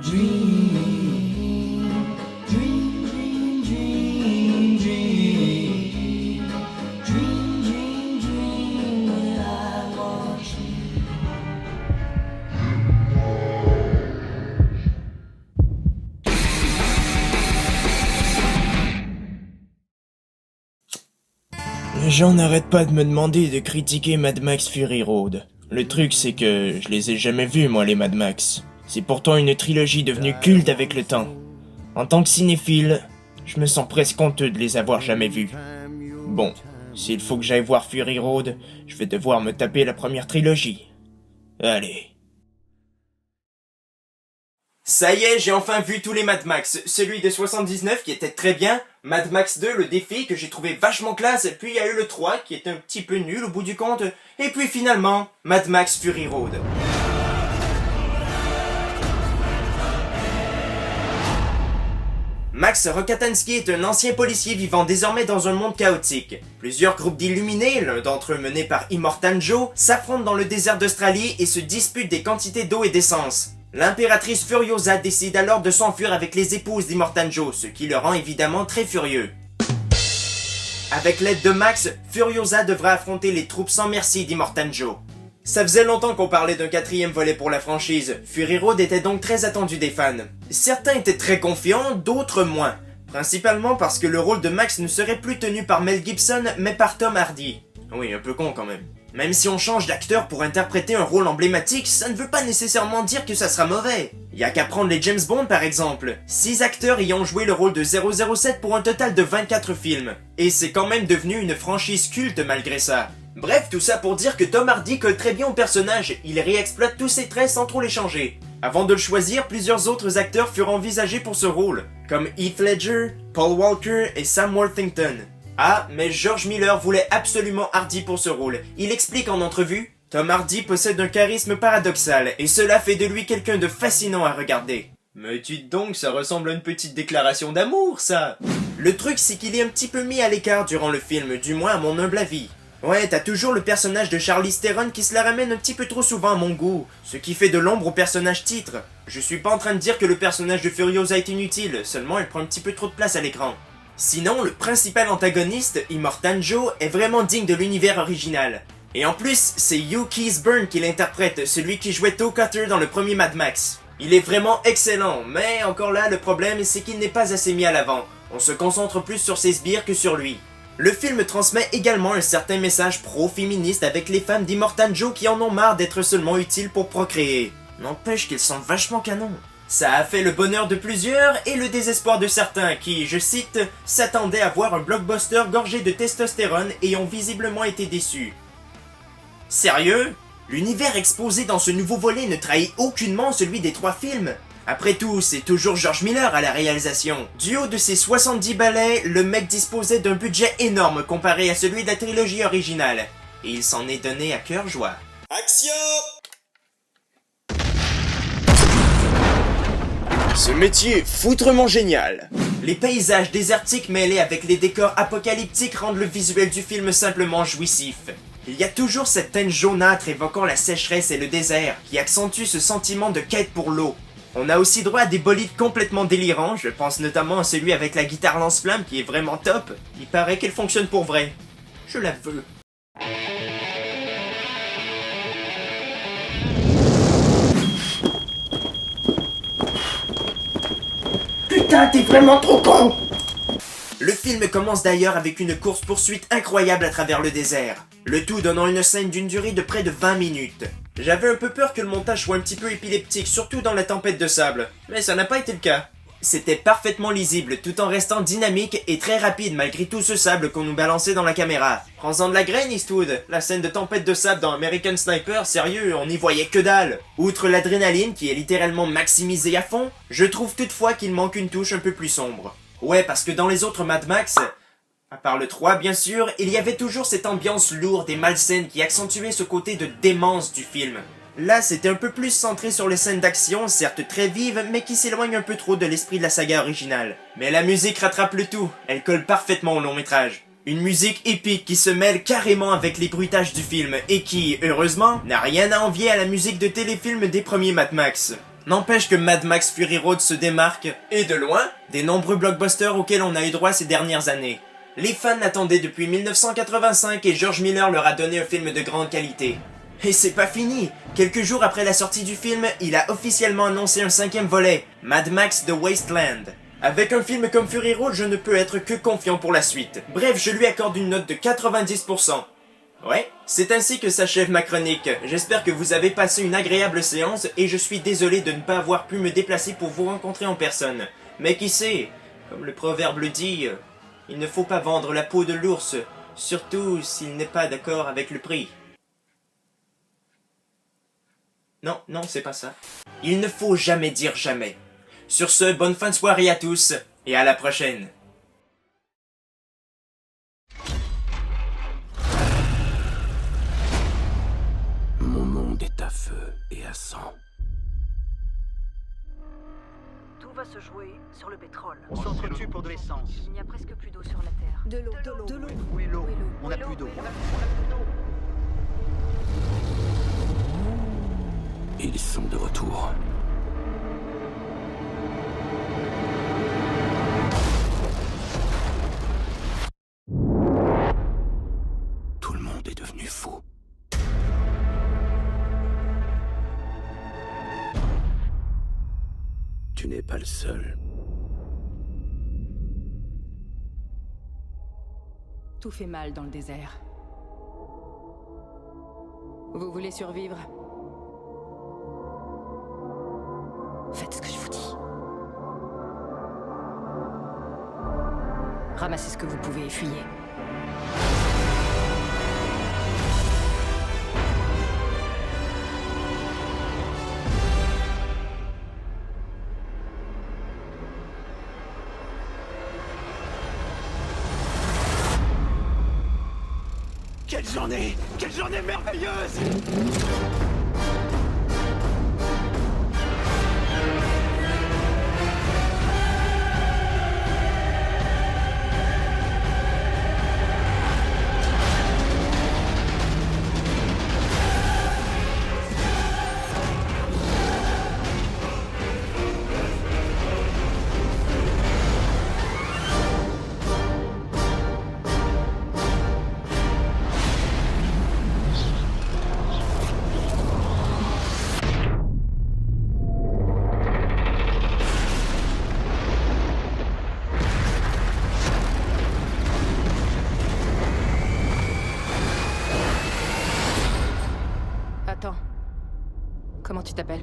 Dream, dream, dream, dream, dream. Dream, dream, dream that I want you. Les gens n'arrêtent pas de me demander de critiquer Mad Max Fury Road. Le truc c'est que je les ai jamais vus moi les Mad Max. C'est pourtant une trilogie devenue culte avec le temps. En tant que cinéphile, je me sens presque honteux de les avoir jamais vus. Bon, s'il faut que j'aille voir Fury Road, je vais devoir me taper la première trilogie. Allez. Ça y est, j'ai enfin vu tous les Mad Max. Celui de 79 qui était très bien, Mad Max 2, le défi, que j'ai trouvé vachement classe, puis il y a eu le 3 qui est un petit peu nul au bout du compte, et puis finalement, Mad Max Fury Road. Max Rokatansky est un ancien policier vivant désormais dans un monde chaotique. Plusieurs groupes d'illuminés, l'un d'entre eux mené par Immortan Joe, s'affrontent dans le désert d'Australie et se disputent des quantités d'eau et d'essence. L'impératrice Furiosa décide alors de s'enfuir avec les épouses d'Immortan Joe, ce qui le rend évidemment très furieux. Avec l'aide de Max, Furiosa devra affronter les troupes sans merci d'Immortan Joe. Ça faisait longtemps qu'on parlait d'un quatrième volet pour la franchise, Fury Road était donc très attendu des fans. Certains étaient très confiants, d'autres moins. Principalement parce que le rôle de Max ne serait plus tenu par Mel Gibson, mais par Tom Hardy. Oui, un peu con quand même. Même si on change d'acteur pour interpréter un rôle emblématique, ça ne veut pas nécessairement dire que ça sera mauvais. Y a qu'à prendre les James Bond par exemple. 6 acteurs y ont joué le rôle de 007 pour un total de 24 films. Et c'est quand même devenu une franchise culte malgré ça. Bref, tout ça pour dire que Tom Hardy colle très bien au personnage, il réexploite tous ses traits sans trop les changer. Avant de le choisir, plusieurs autres acteurs furent envisagés pour ce rôle, comme Heath Ledger, Paul Walker et Sam Worthington. Ah, mais George Miller voulait absolument Hardy pour ce rôle. Il explique en entrevue: Tom Hardy possède un charisme paradoxal, et cela fait de lui quelqu'un de fascinant à regarder. Mais dites donc, ça ressemble à une petite déclaration d'amour, ça. Le truc, c'est qu'il est un petit peu mis à l'écart durant le film, du moins à mon humble avis. Ouais, t'as toujours le personnage de Charlize Theron qui se la ramène un petit peu trop souvent à mon goût, ce qui fait de l'ombre au personnage titre. Je suis pas en train de dire que le personnage de Furiosa est inutile, seulement elle prend un petit peu trop de place à l'écran. Sinon, le principal antagoniste, Immortan Joe, est vraiment digne de l'univers original. Et en plus, c'est Hugh Keays-Byrne qui l'interprète, celui qui jouait Toe Cutter dans le premier Mad Max. Il est vraiment excellent, mais encore là, le problème c'est qu'il n'est pas assez mis à l'avant. On se concentre plus sur ses sbires que sur lui. Le film transmet également un certain message pro-féministe avec les femmes d'Immortan Joe qui en ont marre d'être seulement utiles pour procréer. N'empêche qu'ils sont vachement canons. Ça a fait le bonheur de plusieurs et le désespoir de certains qui, je cite, s'attendaient à voir un blockbuster gorgé de testostérone et ont visiblement été déçus. Sérieux? L'univers exposé dans ce nouveau volet ne trahit aucunement celui des 3 films. Après tout, c'est toujours George Miller à la réalisation. Du haut de ses 70 balais, le mec disposait d'un budget énorme comparé à celui de la trilogie originale. Et il s'en est donné à cœur joie. Action! Ce métier est foutrement génial. Les paysages désertiques mêlés avec les décors apocalyptiques rendent le visuel du film simplement jouissif. Il y a toujours cette teinte jaunâtre évoquant la sécheresse et le désert qui accentue ce sentiment de quête pour l'eau. On a aussi droit à des bolides complètement délirants, je pense notamment à celui avec la guitare lance-flamme qui est vraiment top. Il paraît qu'elle fonctionne pour vrai. Je la veux. Putain, t'es vraiment trop con! Le film commence d'ailleurs avec une course-poursuite incroyable à travers le désert, le tout donnant une scène d'une durée de près de 20 minutes. J'avais un peu peur que le montage soit un petit peu épileptique, surtout dans la tempête de sable, mais ça n'a pas été le cas. C'était parfaitement lisible, tout en restant dynamique et très rapide malgré tout ce sable qu'on nous balançait dans la caméra. Prends-en de la graine, Eastwood. La scène de tempête de sable dans American Sniper, sérieux, on n'y voyait que dalle. Outre l'adrénaline qui est littéralement maximisée à fond, je trouve toutefois qu'il manque une touche un peu plus sombre. Ouais, parce que dans les autres Mad Max, à part le 3 bien sûr, il y avait toujours cette ambiance lourde et malsaine qui accentuait ce côté de démence du film. Là, c'était un peu plus centré sur les scènes d'action, certes très vives, mais qui s'éloignent un peu trop de l'esprit de la saga originale. Mais la musique rattrape le tout, elle colle parfaitement au long métrage. Une musique épique qui se mêle carrément avec les bruitages du film, et qui, heureusement, n'a rien à envier à la musique de téléfilm des premiers Mad Max. N'empêche que Mad Max Fury Road se démarque, et de loin, des nombreux blockbusters auxquels on a eu droit ces dernières années. Les fans l'attendaient depuis 1985 et George Miller leur a donné un film de grande qualité. Et c'est pas fini! Quelques jours après la sortie du film, il a officiellement annoncé un 5e volet, Mad Max The Wasteland. Avec un film comme Fury Road, je ne peux être que confiant pour la suite. Bref, je lui accorde une note de 90%. Ouais, c'est ainsi que s'achève ma chronique. J'espère que vous avez passé une agréable séance et je suis désolé de ne pas avoir pu me déplacer pour vous rencontrer en personne. Mais qui sait, comme le proverbe le dit, il ne faut pas vendre la peau de l'ours, surtout s'il n'est pas d'accord avec le prix. Non, c'est pas ça. Il ne faut jamais dire jamais. Sur ce, bonne fin de soirée à tous, et à la prochaine. Mon monde est à feu et à sang. Tout va se jouer sur le pétrole. On s'entretue pour de l'essence. Il n'y a presque plus d'eau sur la Terre. De l'eau. Où est l'eau? On n'a plus d'eau. On n'a plus d'eau. Ils sont de retour. Tout le monde est devenu fou. Tu n'es pas le seul. Tout fait mal dans le désert. Vous voulez survivre? Faites ce que je vous dis. Ramassez ce que vous pouvez et fuyez. Quelle journée! Quelle journée merveilleuse! Attends. Comment tu t'appelles?